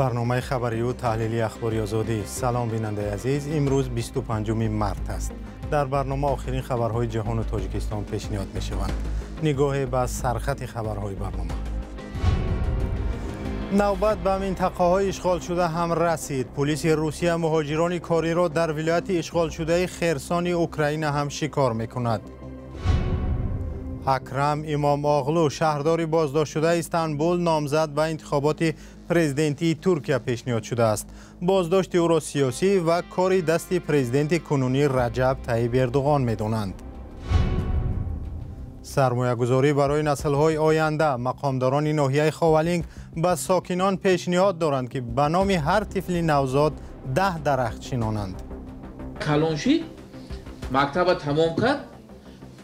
برنامه خبری و تحلیلی اخباری آزادی. سلام بیننده عزیز، امروز 25 مارت است. در برنامه آخرین خبرهای جهان و تاجیکستان پیشنهاد می شوند. نگاه به سرخط خبرهای برنامه. نوبت به منطقه های اشغال شده هم رسید. پلیس روسیه مهاجران کاری را در ولایت اشغال شده خرسان اوکراین هم شکار می کند. اکرم امام آغلو شهردار بازداشت شده استانبول نامزد به انتخابات پرزیدنتی ترکیه پیشنهاد شده است. بازداشت او را سیاسی و کار دست پرزیدنت کنونی رجب طیب اردوغان می‌دانند. سرمایه‌گذاری برای نسل‌های آینده. مقامداران ناحیه خاولینگ به ساکنان پیشنهاد دارند که به نام هر طفل نوزاد 10 درخت چینانند. کلانشی مکتب تمام کرد،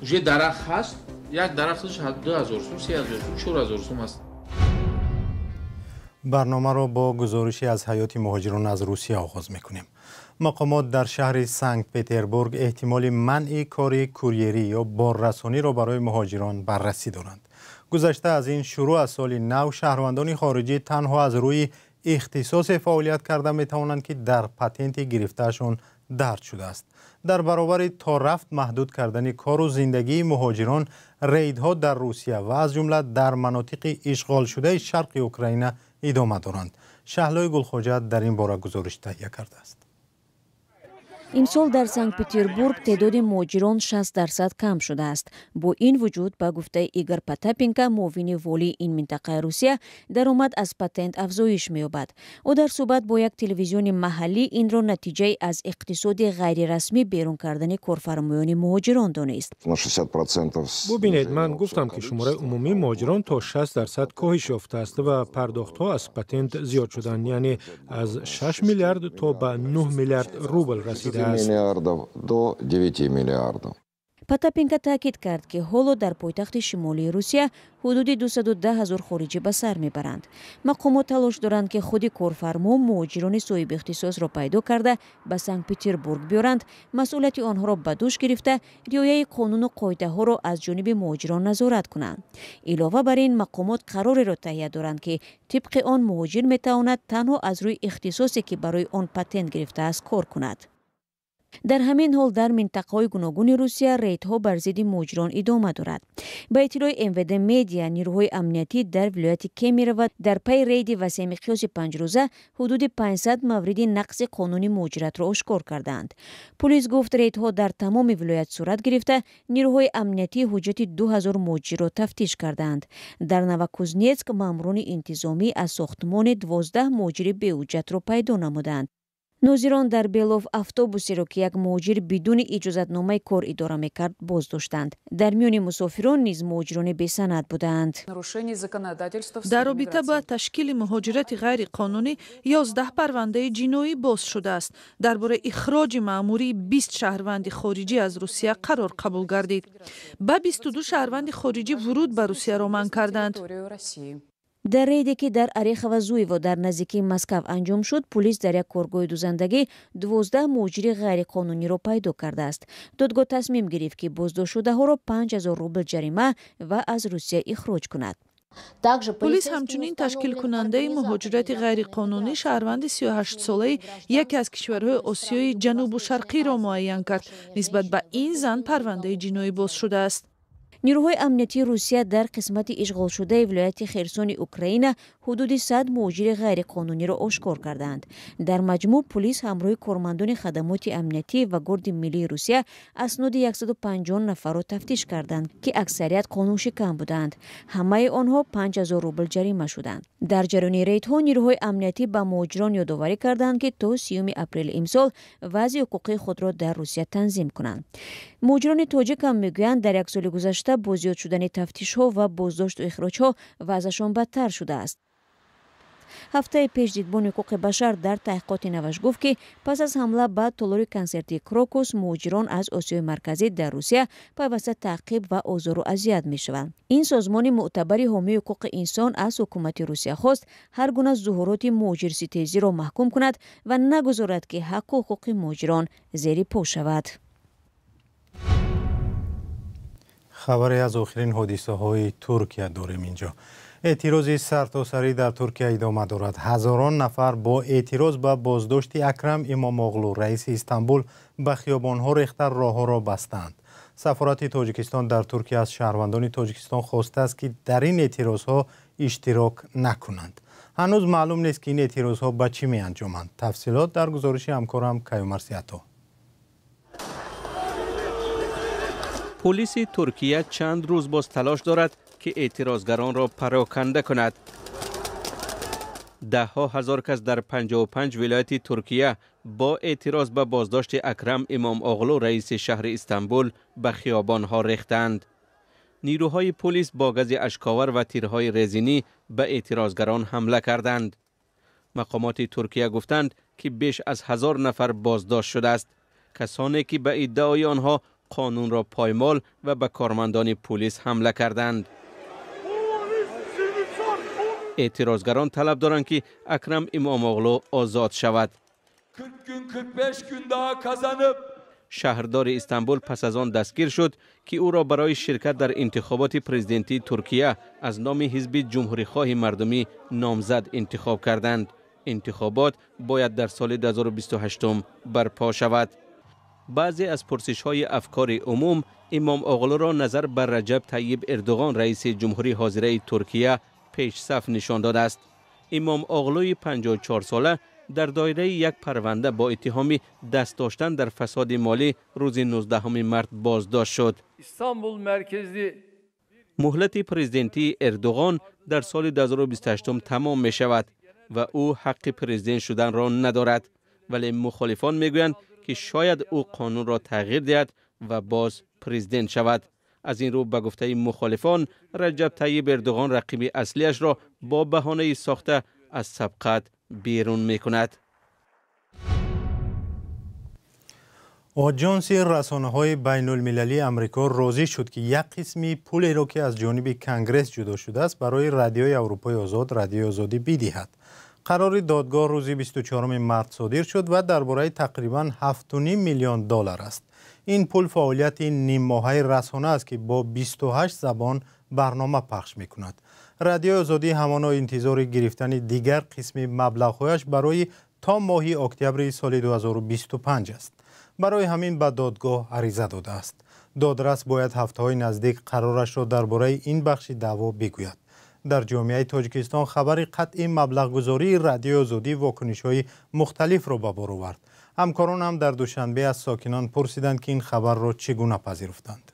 уже درخت هست. یک درختش 2000 سوم، 3000 سوم، 4000 سوم است. برنامه را با گزارشی از حیات مهاجران از روسیه آغاز می‌کنیم. مقامات در شهر سنت پترزبورگ احتمال منع کار کوریری یا باررسانی را برای مهاجران بررسی دارند. گذشته از این شروع از سال نو شهروندان خارجی تنها از روی اختصاص فعالیت کرده می‌توانند که در پتنت گرفتهشان درج شده است. در برابر تا رفت محدود کردن کار و زندگی مهاجران، ریدها در روسیه و از جمله در مناطق اشغال شده شرق اوکراین ادامه دارند. شهلای گلخوجت در این باره گزارش تهیه کرده است. امسال در سنت پترزبورگ تعداد مهاجران 60% کم شده است. با این وجود با گفته ایگور پاتاپینکا معاون والی این منطقه روسیه، درآمد از پتنت افزایش می‌یابد. او در صحبت با یک تلویزیون محلی این را نتیجه از اقتصاد غیر رسمی بیرون کردن کارفرمایان مهاجران دانست. ببینید، من گفتم که شماره عمومی مهاجران تا 60% کاهش یافته است و پرداخت‌ها از پتنت زیاد شدند، یعنی از 6 میلیارد تا به 9 میلیارد روبل رسیده. پاتاپینکا تاکید کرد که حالا در پایتخت شمالی روسیه حدود 210,000 خارجی به سر میبرند. مقامات تلاش دارند که خود کارفرما مهاجران صاحب اختصاص را پیدا کرده به سنت پترزبورگ بیارند، مسئولیت آنها را به دوش گرفته رعایت قانون و قاعده ها را از جانب مهاجران نظارت کنند. علاوه بر این مقامات قرار را تهیه دارند که طبق آن مهاجر میتواند تنها از روی اختصاصی که برای آن پتنت گرفته است کار کند. در همین حال در منطقه‌های گوناگون روسیه ریدها بر ضد مهاجران ادامه دارد. به اطلاع MVD مدیا، نیروهای امنیتی در ولایت کمیرو در پی رید وسیع مقیاس 5 روزه حدود 500 مورد نقض قانون مهاجرت را آشکار کردند. پلیس گفت ریدها در تمام ولایت صورت گرفته. نیروهای امنیتی حجت 2000 مهاجر را تفتیش کردند. در نوکوزنیتسک ماموران انتظامی از ساختمان 12 مهاجر بی‌حجت را پیدا نمودند. ناظران در بیلوف اتوبوسی را که یک مهاجر بدون اجازتنامه کار اداره میکرد بازداشتند. در میان مسافران نیز مهاجران بی سند بودند. در رابطه با تشکیل مهاجرت غیر قانونی 11 پرونده جنایی باز شده است. درباره اخراج مأموری 20 شهروند خارجی از روسیه قرار قبول گردید. با 22 شهروند خارجی ورود به روسیه را منع کردند. در ریدی که در اریخوازوی و در نزدیکی مسکو انجام شد، پلیس در یک کارگاه دوزندگی 12 مهاجر غیر قانونی را پیدا کرده است. دادگاه تصمیم گرفت که بازداشت شده ها را 5000 روبل جریمه و از روسیه اخراج کند. پلیس همچنین تشکیل کننده مهاجرت غیر قانونی شهروند 38 ساله یکی از کشورهای آسیای جنوب و شرقی را معین کرد. نسبت به این زن پرونده جنایی باز شده است. نیروهای امنیتی روسیه در قسمت اشغال شده ولایت خرسون اوکراین حدود 100 مهاجر غیر قانونی را آشکار کردند. در مجموع پلیس همراه کارمندان خدمات امنیتی و گارد ملی روسیه اسناد 150 نفر را تفتیش کردند که اکثریت قانونشکن بودند. همه آنها 5000 روبل جریمه شدند. در جریان ریدها نیروهای امنیتی به مهاجران یادآوری کردند که تا 30 اپریل امسال وضع حقوقی خود را در روسیه تنظیم کنند. مهاجران تاجیک هم میگویند در یک سال گذشته با زیاد شدن تفتیش‌ها و بازداشت و اخراج‌ها وضعشان بدتر شده است. هفته پیش دیدبان حقوق بشر در تحقیقات نوشت گفت که پس از حمله به تالار کنسرتی کراکوس مهاجران از آسیای مرکزی در روسیه پیوسته تعقیب و آزار و اذیت می‌شوند. این سازمان معتبر حامی حقوق انسان از حکومت روسیه خواست هر گونه ظهورات مهاجرستیزی را محکوم کند و نگذارد که حق و حقوق مهاجران زیر پا شود. خبری از آخرین حادثه های ترکیه داریم اینجا. اعتراضی سرتاسری در ترکیه ادامه دارد. هزاران نفر با اعتراض به بازداشت اکرم اماموغلو رئیس استانبول به خیابان‌ها ریخته راه‌ها را بستند. سفارت تاجیکستان در ترکیه از شهروندان تاجیکستان خواسته است که در این اعتراضها اشتراک نکنند. هنوز معلوم نیست که این اعتراضها به چی می انجامند. تفصیلات در گزارش همکارم کیومرثی عطا. پلیس ترکیه چند روز باز تلاش دارد که اعتراضگران را پراکنده کند. ده ها هزار کس در 55 ولایت ترکیه با اعتراض به بازداشت اکرم اماموغلو رئیس شهر استانبول به خیابان‌ها ریختند. نیروهای پلیس با گاز اشکاور و تیرهای رزینی به اعتراضگران حمله کردند. مقامات ترکیه گفتند که بیش از 1000 نفر بازداشت شده است. کسانی که به ادعای آنها قانون را پایمال و به کارمندان پلیس حمله کردند. اعتراضگران طلب دارند که اکرم اماموغلو آزاد شود. 40-45 gün daha kazanıp شهردار استانبول پس از آن دستگیر شد که او را برای شرکت در انتخابات پرزیدنتی ترکیه از نام حزب جمهوری‌خواه مردمی نامزد انتخاب کردند. انتخابات باید در سال 2028 برپا شود. بعضی از پرسش‌های افکار عموم اماموغلو را نظر بر رجب طیب اردوغان رئیس جمهوری حاضره ترکیه پیش صف نشان داده است. اماموغلوی 54 ساله در دایره یک پرونده با اتهام دست داشتن در فساد مالی روز 19 مارس بازداشت شد. İstanbul merkezli مهلت پرزیدنتی اردوغان در سال 2028 تمام می شود و او حق پرزیدنت شدن را ندارد، ولی مخالفان می گویند که شاید او قانون را تغییر دهد و باز پرزیدنت شود. از این رو به گفته مخالفان رجب طیب اردوغان رقیب اصلیش را با بهانه ساخته از سبقت بیرون می کند. آژانس رسانه‌های بین المللی امریکا راضی شد که یک قسمی پولی را که از جانب کنگره جدا شده است برای رادیوی اروپای آزاد رادیو آزادی بدهد. قرار دادگاه روز 24 مارس صادر شد و درباره تقریباً 7.5 میلیون دلار است. این پول فعالیت نیم ماهه رسانه است که با 28 زبان برنامه پخش می کند. رادیو آزادی همانا انتظار گرفتن دیگر قسم مبلغ‌هایش برای تا ماه اکتبر سال 2025 است. برای همین به دادگاه عریضه داده است. دادرس باید هفته‌های نزدیک قرارش را درباره این بخش دعوا بگوید. در جامعه تاجیکستان خبر قطعی مبلغ گذاری رادیو آزادی واکنش‌های مختلف را به بار آورد. همکاران هم در دوشنبه از ساکنان پرسیدند که این خبر را چگونه پذیرفتند.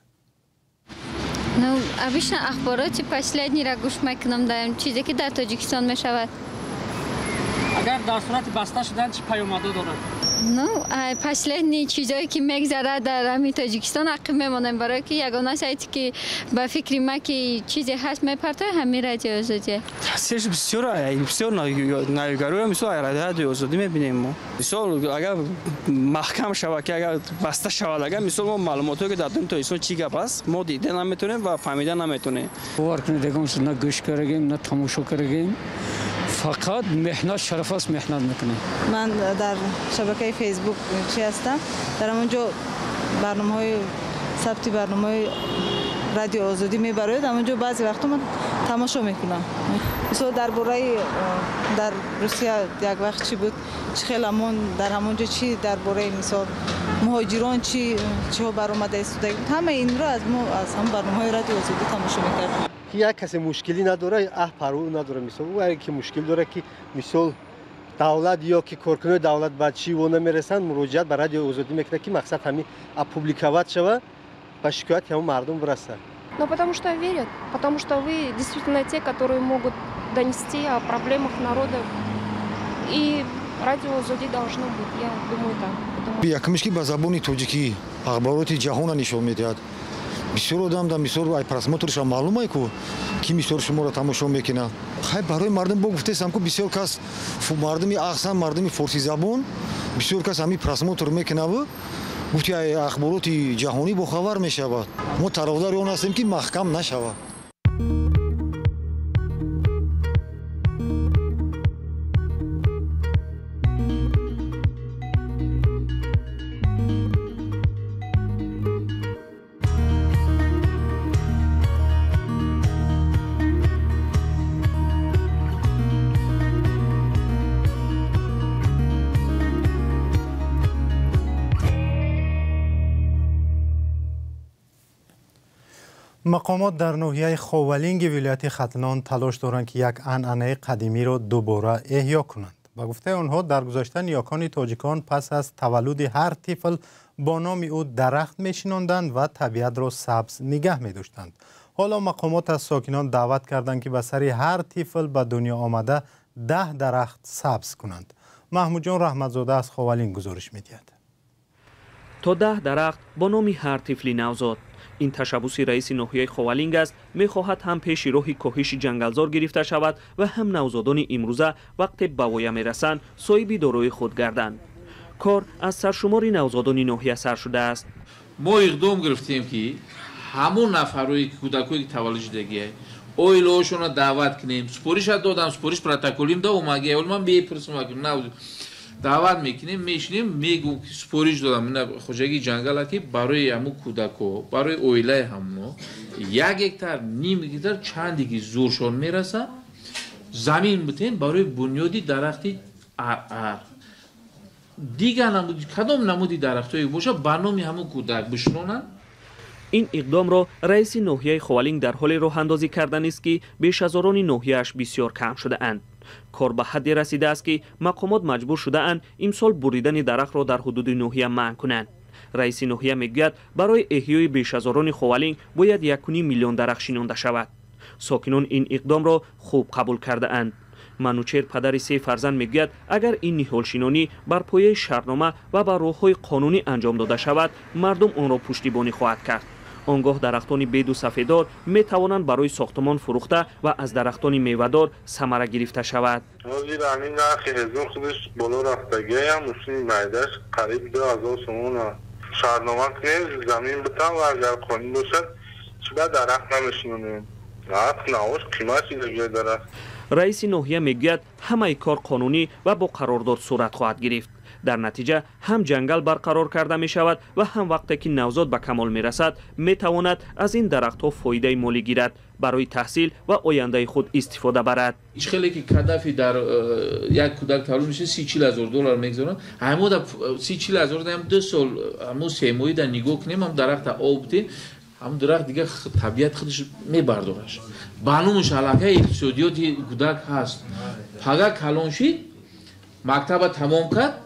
Ну, обычно اخبارات последний را گوش میکنم در چیزی که در تاجیکستان میشود. اگر در صورت بسته شدن چه پیامدها دارد؟ Ну, последний چیزایی که میگذره در همین تاجیکستان عقب میمونم، برای که یگانه سایتی که به فکر ما که چیزی هست میپرته همین رادیو آزادی. تاثیرش بسیار نایگاری مثل رادیو آزادی میبینیم ما. مثال اگر محکم شبکه اگر بسته شود، اگر مثال ما معلوماتی که دادیم تا ایشون چی گپ است ما دیده نمیتونیم و فهمیده نمیتونیم. باور کنید دیگه نه گوش کردیم نه تماشا کردیم. فقط مهنت شرف است مهنت میکنه. من در شبکه فیسبوک چی هستم، در اونجا برنامه‌های ثبت برنامه‌های رادیو آزادی میبره، در اونجا بعضی وقتا من تماشا میکنم. مثلا درباره در روسیه یک وقت چی بود، چه خیلی همون در همونجا چی درباره مثلا مهاجران چی برآمده است، همه این را از هم برنامه‌های رادیو آزادی تماشا میکردم. یک کسی مشکلی نداره، پرو نداره، مثلا او اگه مشکل داره که مثلا دولت یا که کارکنان دولت بعد چی و نمیرسن مراجعت به رادیو آزادی میکنه که مقصد همین اپوبلیکovat شود و شکایت همون مردم برسه. Ну потому что верят, потому что вы действительно те, которые могут донести о проблемах народа, и радио آزادی должно быть, я думаю так. якмиш ки ба забони тоҷикӣ ахбороти ҷаҳона нишон медиҳад. бисёр одам дар мисол ай просмотрша маълумае ку ки мисол шуморо тамошо мекунад. хай барои мардум бо гуфтесам ку бисёр кас мардуми ахсан мардуми форсизабон бисёр кас ҳамин просмотр мекунаву гуфти ай ахбороти ҷаҳонӣ бохабар мешавад. мо тарафдори он ҳастем ки маҳкам нашавад. مقامات در ناحیه خاولینگ ولایت ختلان تلاش دارند که یک عنعنه قدیمی را دوباره احیا کنند. با گفته آنها درگذشته نیاکان تاجیکان پس از تولد هر طفل با نام او درخت میشناندند و طبیعت را سبز نگه می داشتند. حالا مقامات از ساکنان دعوت کردند که به سر هر طفل به دنیا آمده 10 درخت سبز کنند. محمود جان رحمتزاده از خاولینگ گزارش می‌دهد. تا 10 درخت با نام هر طفلی نوزاد. این تشبوس رئیس ناحیه خاولینگ است، می‌خواهد هم پیش راه کاهش جنگلزار گرفته شود و هم نوزادان امروزه وقتی به وایه می‌رسند صاحب داروی خود گردند. کار از سرشماری نوزادان ناحیه سر شده است. ما اقدام گرفتیم که همون نفرایی که کودکایی که تولد شدگی اویلوشون رو دعوت کنیم. سپورش دادم، سپورش پروتکلیم دادم، مگه اول من بپرسم نه دعوت میکنیم، میشینیم، میگم که سپورش دادم اینا خوشگی جنگل که برای همو کودکو، برای اویله همو 1 هکتار، نیم هکتار چندی زورشون میرسه زمین بتین برای بنیادی درختی دیگه نمودی کدام نمودی درختایی باشه برنامه همو کودک بشنونن. این اقدام را رئیس ناحیه خاولینگ در حال راه اندازی کردن است که بیش از آران ناحیه‌اش بسیار کم شده اند. کار به حدی رسیده است که مقامات مجبور شده اند امسال بریدن درخت را در حدود ناحیه منع کنند. رئیس ناحیه میگوید برای احیای بیش از آران خاولینگ باید 1.5 میلیون درخت شنانده شود. ساکنان این اقدام را خوب قبول کرده اند. منوچهر پدر 3 فرزند میگوید اگر این نهالشینانی بر پایه شرطنامه و بر راه‌های قانونی انجام داده شود مردم آن را پشتیبانی خواهد کرد. آنگاه درختان بید و سفیدار می توانند برای ساختمان فروخته و از درختان میوه‌دار ثمره گرفته شود. زیر همین نرخ هزار خودش بالا رفتگی هم مسلم معدش قریب 2000 تومان شرطنامه کنیم زمین بتن و اگر قانونی باشد چرا درخت نمیشونیم. درخت نهاش قیمتی دیگه درخت. رئیس ناحیه میگوید همه کار قانونی و با قرارداد صورت خواهد گرفت. در نتیجه هم جنگل برقرار کرده می شود و هم وقتی که نوزاد به کمال می رسد می تواند از این درخت ها فایده مالی گیرد برای تحصیل و آینده خود استفاده برد. هیچ خیلی که کدافی در یک کودک تولد میشه 30-40 هزار دلار میگذارن. همون 30-40 هزار دارم 2 سال همون 3 ماهی در نگاه کنیم هم درخت آب بده همون درخت دیگه طبیعت خودش میبردارش. برنامه‌اش علاقه اقتصادیاتی کودک هست. پگاه کلانشی مکتب تمام کرد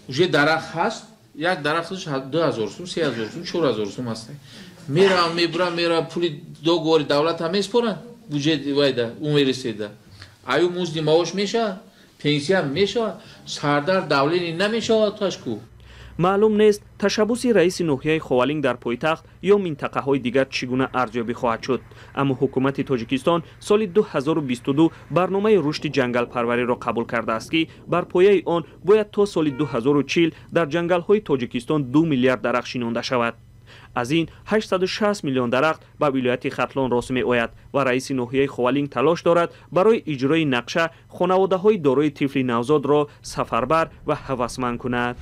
уже درخت هست، یک درختش 2000 سوم 3000 سوم 4000 سوم هست. میرا پولی 2 گوری دولت هم میسپرن بودجه وایده اون میرسیده آیا مزد معاش میشه پنسیه میشه سردر دولتی نمیشه تاشکو. معلوم نیست تشبوس رئیس ناحیه خاولینگ در پایتخت یا منطقه های دیگر چگونه ارزیابی خواهد شد، اما حکومت تاجیکستان سال 2022 برنامه رشد جنگل پروری را قبول کرده است که بر پایه آن باید تا سال 2040 در جنگل های تاجیکستان 2 میلیارد درخت شنانده شود. از این 860 میلیون درخت به ولایت ختلان راست می آید و رئیس ناحیه خاولینگ تلاش دارد برای اجرای نقشه خانواده های دارای طفل نوزاد را سفربر و هوسمند کند.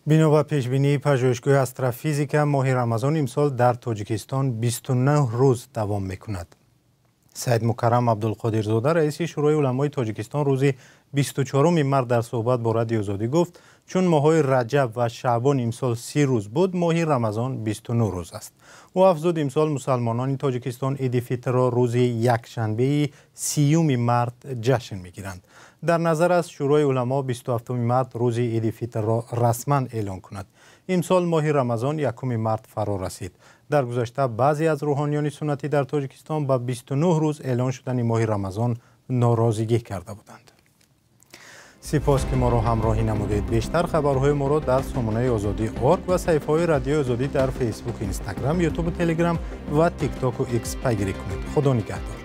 بنا به پیشبینی پژوهشگاه استرافیزیک ماه رمضان امسال در تاجیکستان 29 روز دوام میکند. سید مکرم عبدالقادرزاده رئیس شورای علمای تاجیکستان روز 24 مارس در صحبت با رادیو آزادی گفت چون ماه‌های رجب و شعبان امسال 30 روز بود ماه رمضان 29 روز است. او افزود امسال مسلمانان تاجیکستان عید فطر را روز یکشنبه 30 مارس جشن میگیرند. در نظر از شورای علما 27 مارس روز عید فطر را رسما اعلان کند. امسال ماه رمضان 1 مارس فرا رسید. در گذشته بعضی از روحانیان سنتی در تاجیکستان با 29 روز اعلان شدن ماه رمضان ناراضگی کرده بودند. سپاس که ما را همراهی نمودید. بیشتر خبرهای ما را در سامانه آزادی .org و صفحه‌های رادیو آزادی در فیسبوک، اینستاگرام، یوتیوب، تلگرام و تیک تاک و ایکس پیگیری کنید. خدا نگهدار.